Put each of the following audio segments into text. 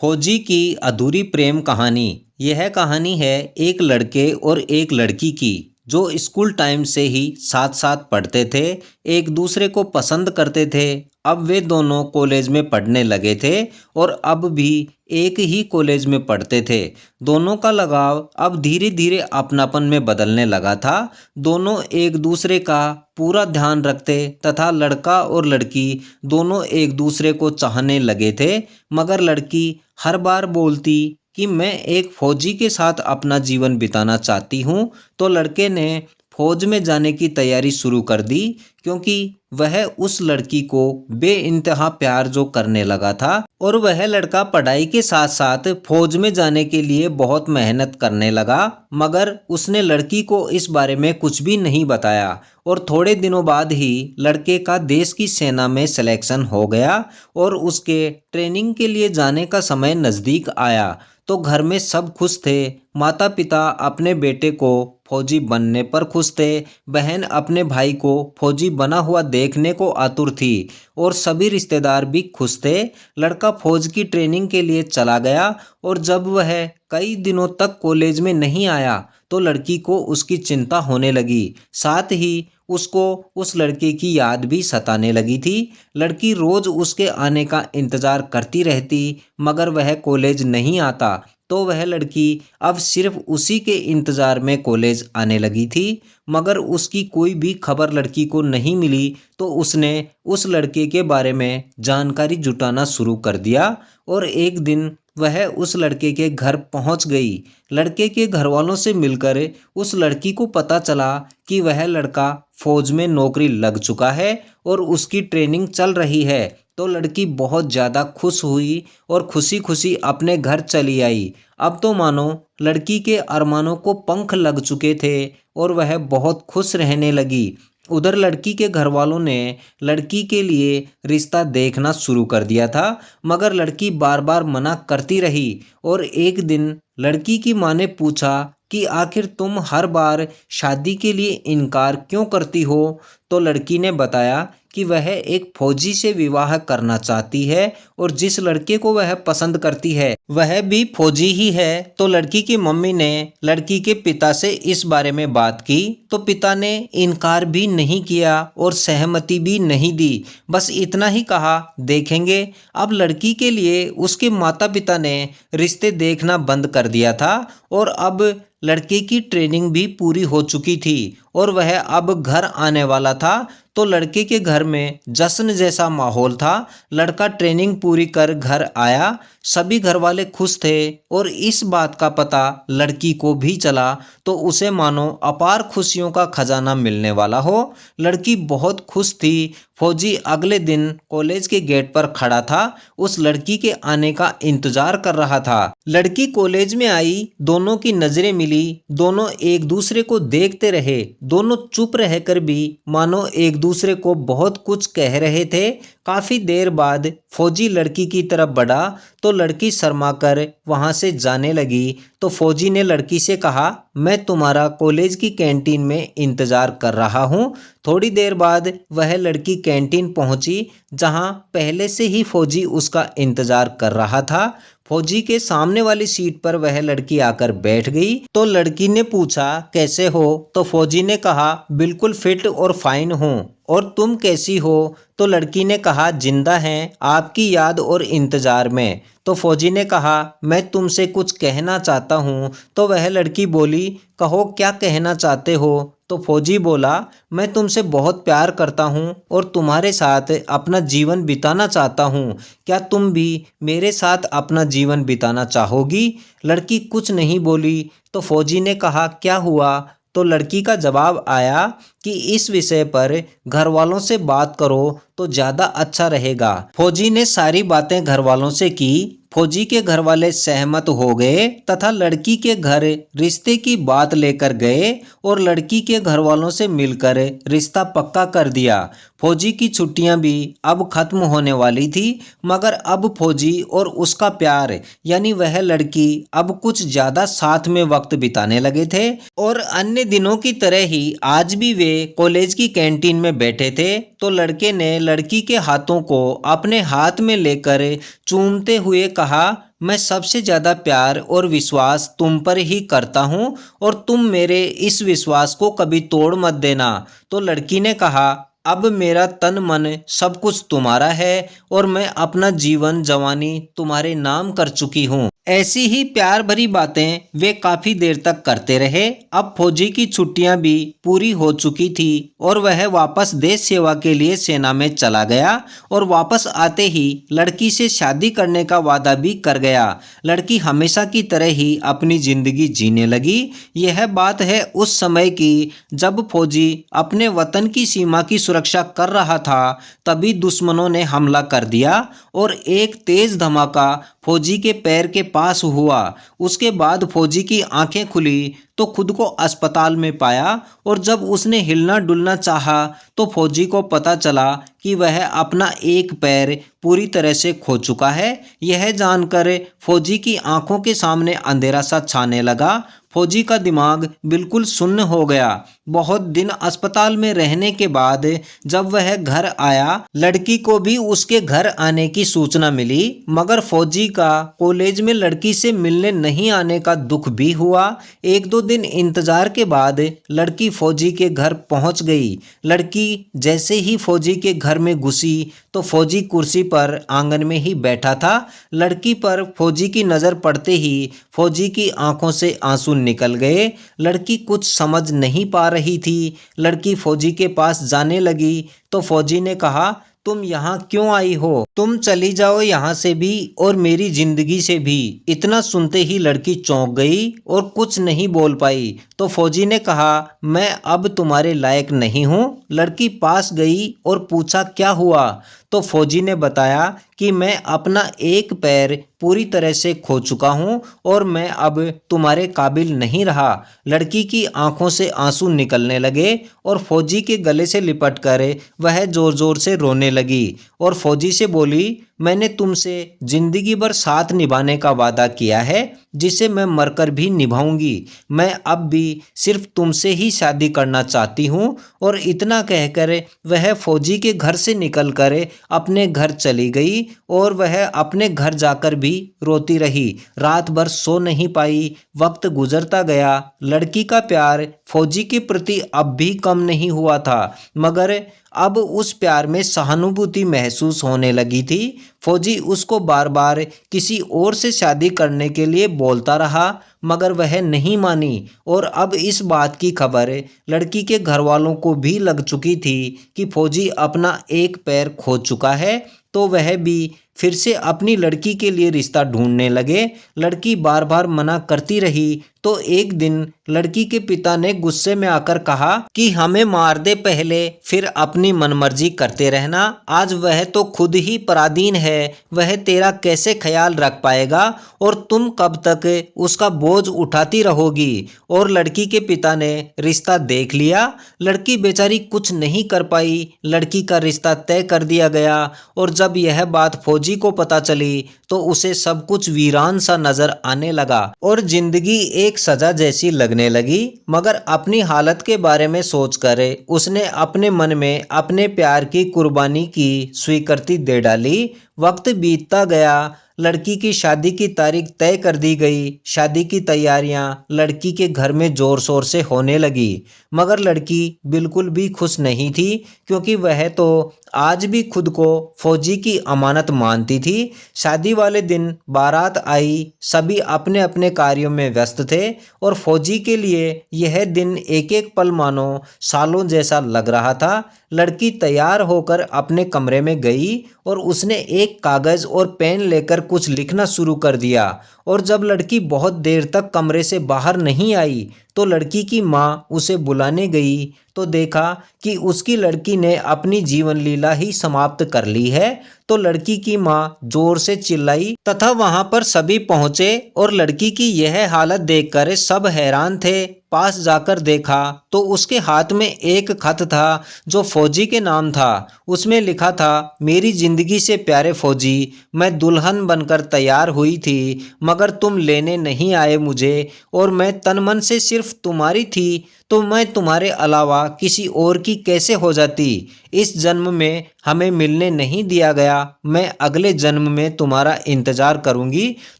फौजी की अधूरी प्रेम कहानी। यह कहानी है एक लड़के और एक लड़की की जो स्कूल टाइम से ही साथ साथ पढ़ते थे, एक दूसरे को पसंद करते थे। अब वे दोनों कॉलेज में पढ़ने लगे थे और अब भी एक ही कॉलेज में पढ़ते थे। दोनों का लगाव अब धीरे धीरे अपनापन में बदलने लगा था। दोनों एक दूसरे का पूरा ध्यान रखते तथा लड़का और लड़की दोनों एक दूसरे को चाहने लगे थे। मगर लड़की हर बार बोलती कि मैं एक फौजी के साथ अपना जीवन बिताना चाहती हूँ। तो लड़के ने फौज में जाने की तैयारी शुरू कर दी, क्योंकि वह उस लड़की को बेइंतहा प्यार जो करने लगा था। और वह लड़का पढ़ाई के साथ साथ फौज में जाने के लिए बहुत मेहनत करने लगा, मगर उसने लड़की को इस बारे में कुछ भी नहीं बताया। और थोड़े दिनों बाद ही लड़के का देश की सेना में सिलेक्शन हो गया और उसके ट्रेनिंग के लिए जाने का समय नज़दीक आया। तो घर में सब खुश थे। माता पिता अपने बेटे को फौजी बनने पर खुश थे, बहन अपने भाई को फौजी बना हुआ देखने को आतुर थी और सभी रिश्तेदार भी खुश थे। लड़का फौज की ट्रेनिंग के लिए चला गया और जब वह कई दिनों तक कॉलेज में नहीं आया तो लड़की को उसकी चिंता होने लगी। साथ ही उसको उस लड़के की याद भी सताने लगी थी। लड़की रोज उसके आने का इंतजार करती रहती, मगर वह कॉलेज नहीं आता। तो वह लड़की अब सिर्फ उसी के इंतजार में कॉलेज आने लगी थी, मगर उसकी कोई भी खबर लड़की को नहीं मिली। तो उसने उस लड़के के बारे में जानकारी जुटाना शुरू कर दिया और एक दिन वह उस लड़के के घर पहुंच गई। लड़के के घर वालों से मिलकर उस लड़की को पता चला कि वह लड़का फौज में नौकरी लग चुका है और उसकी ट्रेनिंग चल रही है। तो लड़की बहुत ज़्यादा खुश हुई और खुशी खुशी अपने घर चली आई। अब तो मानो लड़की के अरमानों को पंख लग चुके थे और वह बहुत खुश रहने लगी। उधर लड़की के घर वालों ने लड़की के लिए रिश्ता देखना शुरू कर दिया था, मगर लड़की बार बार मना करती रही। और एक दिन लड़की की माँ ने पूछा कि आखिर तुम हर बार शादी के लिए इनकार क्यों करती हो। तो लड़की ने बताया कि वह एक फौजी से विवाह करना चाहती है और जिस लड़के को वह पसंद करती है वह भी फौजी ही है। तो लड़की की मम्मी ने लड़की के पिता से इस बारे में बात की, तो पिता ने इनकार भी नहीं किया और सहमति भी नहीं दी। बस इतना ही कहा, देखेंगे। अब लड़की के लिए उसके माता पिता ने रिश्ते देखना बंद कर दिया था और अब लड़के की ट्रेनिंग भी पूरी हो चुकी थी और वह अब घर आने वाला था। तो लड़के के घर में जश्न जैसा माहौल था। लड़का ट्रेनिंग पूरी कर घर आया, सभी घर वाले खुश थे और इस बात का पता लड़की को भी चला तो उसे मानो अपार खुशियों का खजाना मिलने वाला हो। लड़की बहुत खुश थी। फौजी अगले दिन कॉलेज के गेट पर खड़ा था, उस लड़की के आने का इंतजार कर रहा था। लड़की कॉलेज में आई, दोनों की नजरें मिली, दोनों एक दूसरे को देखते रहे। दोनों चुप रहकर भी मानो एक दूसरे को बहुत कुछ कह रहे थे। काफी देर बाद फौजी लड़की की तरफ बढ़ा तो लड़की शर्माकर वहां से जाने लगी। तो फौजी ने लड़की से कहा, मैं तुम्हारा कॉलेज की कैंटीन में इंतजार कर रहा हूँ। थोड़ी देर बाद वह लड़की कैंटीन पहुंची, जहां पहले से ही फौजी उसका इंतजार कर रहा था। फौजी के सामने वाली सीट पर वह लड़की आकर बैठ गई। तो लड़की ने पूछा, कैसे हो। तो फौजी ने कहा, बिल्कुल फिट और फाइन हूँ, और तुम कैसी हो। तो लड़की ने कहा, जिंदा हैं, आपकी याद और इंतजार में। तो फौजी ने कहा, मैं तुमसे कुछ कहना चाहता हूँ। तो वह लड़की बोली, कहो क्या कहना चाहते हो। तो फौजी बोला, मैं तुमसे बहुत प्यार करता हूँ और तुम्हारे साथ अपना जीवन बिताना चाहता हूँ। क्या तुम भी मेरे साथ अपना जीवन बिताना चाहोगी। लड़की कुछ नहीं बोली। तो फौजी ने कहा, क्या हुआ। तो लड़की का जवाब आया कि इस विषय पर घर वालों से बात करो तो ज़्यादा अच्छा रहेगा। फौजी ने सारी बातें घर वालों से की। फौजी के घर वाले सहमत हो गए तथा लड़की के घर रिश्ते की बात लेकर गए और लड़की के घर वालों से मिलकर रिश्ता पक्का कर दिया। फौजी की छुट्टियां भी अब खत्म होने वाली थी, मगर अब फौजी और उसका प्यार यानी वह लड़की अब कुछ ज़्यादा साथ में वक्त बिताने लगे थे। और अन्य दिनों की तरह ही आज भी वे कॉलेज की कैंटीन में बैठे थे। तो लड़के ने लड़की के हाथों को अपने हाथ में लेकर चूमते हुए कहा, मैं सबसे ज़्यादा प्यार और विश्वास तुम पर ही करता हूँ और तुम मेरे इस विश्वास को कभी तोड़ मत देना। तो लड़की ने कहा, अब मेरा तन मन सब कुछ तुम्हारा है और मैं अपना जीवन जवानी तुम्हारे नाम कर चुकी हूँ। ऐसी ही प्यार भरी बातें वे काफी देर तक करते रहे। अब फौजी की छुट्टियां भी पूरी हो चुकी थी और वह वापस देश सेवा के लिए सेना में चला गया और वापस आते ही लड़की से शादी करने का वादा भी कर गया। लड़की हमेशा की तरह ही अपनी जिंदगी जीने लगी। यह बात है उस समय की जब फौजी अपने वतन की सीमा की सुरक्षा कर रहा था, तभी दुश्मनों ने हमला कर दिया और एक तेज धमाका फौजी के पैर के पास हुआ। उसके बाद फौजी की आंखें खुली तो खुद को अस्पताल में पाया और जब उसने हिलना डुलना चाहा तो फौजी को पता चला कि वह अपना एक पैर पूरी तरह से खो चुका है। यह जानकर फौजी की आंखों के सामने अंधेरा सा छाने लगा। फौजी का दिमाग बिल्कुल सुन्न हो गया। बहुत दिन अस्पताल में रहने के बाद जब वह घर आया, लड़की को भी उसके घर आने की सूचना मिली, मगर फौजी का कॉलेज में लड़की से मिलने नहीं आने का दुख भी हुआ। एक दो दिन इंतजार के बाद लड़की फौजी के घर पहुंच गई। लड़की जैसे ही फौजी के घर में घुसी तो फौजी कुर्सी पर आंगन में ही बैठा था। लड़की पर फौजी की नज़र पड़ते ही फौजी की आंखों से आंसू निकल गए। लड़की कुछ समझ नहीं पा रही थी। लड़की फौजी के पास जाने लगी तो फौजी ने कहा, तुम यहाँ क्यों आई हो? तुम चली जाओ यहाँ से भी और मेरी जिंदगी से भी। इतना सुनते ही लड़की चौंक गई और कुछ नहीं बोल पाई। तो फौजी ने कहा, मैं अब तुम्हारे लायक नहीं हूँ। लड़की पास गई और पूछा, क्या हुआ? तो फौजी ने बताया कि मैं अपना एक पैर पूरी तरह से खो चुका हूँ और मैं अब तुम्हारे काबिल नहीं रहा। लड़की की आंखों से आंसू निकलने लगे और फौजी के गले से लिपटकर वह जोर जोर से रोने लगी और फौजी से बोली, मैंने तुमसे जिंदगी भर साथ निभाने का वादा किया है, जिसे मैं मरकर भी निभाऊंगी। मैं अब भी सिर्फ तुमसे ही शादी करना चाहती हूँ। और इतना कहकर वह फौजी के घर से निकलकर अपने घर चली गई और वह अपने घर जाकर भी रोती रही। रात भर सो नहीं पाई। वक्त गुजरता गया। लड़की का प्यार फौजी के प्रति अब भी कम नहीं हुआ था, मगर अब उस प्यार में सहानुभूति महसूस होने लगी थी। फौजी उसको बार बार किसी और से शादी करने के लिए बोलता रहा, मगर वह नहीं मानी। और अब इस बात की खबर लड़की के घर वालों को भी लग चुकी थी कि फौजी अपना एक पैर खो चुका है। तो वह भी फिर से अपनी लड़की के लिए रिश्ता ढूंढने लगे। लड़की बार बार मना करती रही। तो एक दिन लड़की के पिता ने गुस्से में आकर कहा कि हमें मार दे पहले, फिर अपनी मनमर्जी करते रहना। आज वह तो खुद ही पराधीन है, वह तेरा कैसे ख्याल रख पाएगा और तुम कब तक उसका बोझ उठाती रहोगी। और लड़की के पिता ने रिश्ता देख लिया। लड़की बेचारी कुछ नहीं कर पाई। लड़की का रिश्ता तय कर दिया गया और जब यह बात फौजी को पता चली तो उसे सब कुछ वीरान सा नजर आने लगा और जिंदगी एक सजा जैसी लगने लगी। मगर अपनी हालत के बारे में सोचकर उसने अपने मन में अपने प्यार की कुर्बानी की स्वीकृति दे डाली। वक्त बीतता गया। लड़की की शादी की तारीख तय कर दी गई। शादी की तैयारियां लड़की के घर में जोर शोर से होने लगी, मगर लड़की बिल्कुल भी खुश नहीं थी, क्योंकि वह तो आज भी खुद को फौजी की अमानत मानती थी। शादी वाले दिन बारात आई। सभी अपने अपने कार्यों में व्यस्त थे और फौजी के लिए यह दिन एक एक पल मानो सालों जैसा लग रहा था। लड़की तैयार होकर अपने कमरे में गई और उसने एक कागज और पेन लेकर कुछ लिखना शुरू कर दिया। और जब लड़की बहुत देर तक कमरे से बाहर नहीं आई तो लड़की की माँ उसे बुलाने गई तो देखा कि उसकी लड़की ने अपनी जीवन लीला ही समाप्त कर ली है। तो लड़की की माँ जोर से चिल्लाई तथा वहां पर सभी पहुंचे और लड़की की यह हालत देखकर सब हैरान थे। पास जाकर देखा तो उसके हाथ में एक खत था जो फौजी के नाम था। उसमें लिखा था, मेरी जिंदगी से प्यारे फौजी, मैं दुल्हन बनकर तैयार हुई थी, मगर तुम लेने नहीं आए मुझे और मैं तन मन से सिर्फ तुम्हारी थी, तो मैं तुम्हारे अलावा किसी और की कैसे हो जाती। इस जन्म में हमें मिलने नहीं दिया गया, मैं अगले जन्म में तुम्हारा इंतजार करूंगी।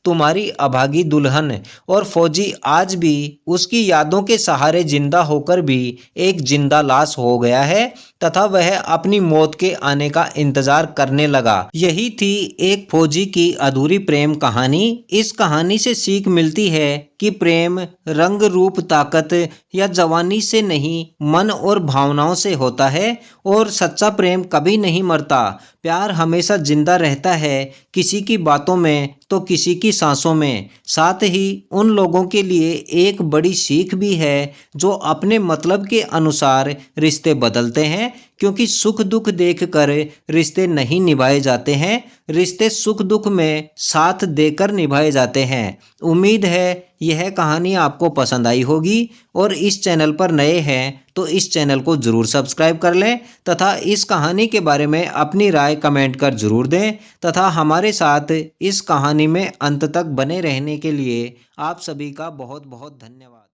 तुम्हारी अभागी दुल्हन। और फौजी आज भी उसकी यादों के सहारे जिंदा होकर भी एक जिंदा लाश हो गया है तथा वह अपनी मौत के आने का इंतजार करने लगा। यही थी एक फौजी की अधूरी प्रेम कहानी। इस कहानी से सीख मिलती है कि प्रेम रंग रूप ताकत या जवानी से नहीं, मन और भावनाओं से होता है और सच्चा प्रेम कभी नहीं मरता। प्यार हमेशा जिंदा रहता है, किसी की बातों में तो किसी की सांसों में। साथ ही उन लोगों के लिए एक बड़ी सीख भी है जो अपने मतलब के अनुसार रिश्ते बदलते हैं, क्योंकि सुख दुख देखकर रिश्ते नहीं निभाए जाते हैं, रिश्ते सुख दुख में साथ देकर निभाए जाते हैं। उम्मीद है यह कहानी आपको पसंद आई होगी और इस चैनल पर नए हैं तो इस चैनल को ज़रूर सब्सक्राइब कर लें तथा इस कहानी के बारे में अपनी राय कमेंट कर ज़रूर दें तथा हमारे साथ इस कहानी में अंत तक बने रहने के लिए आप सभी का बहुत बहुत धन्यवाद।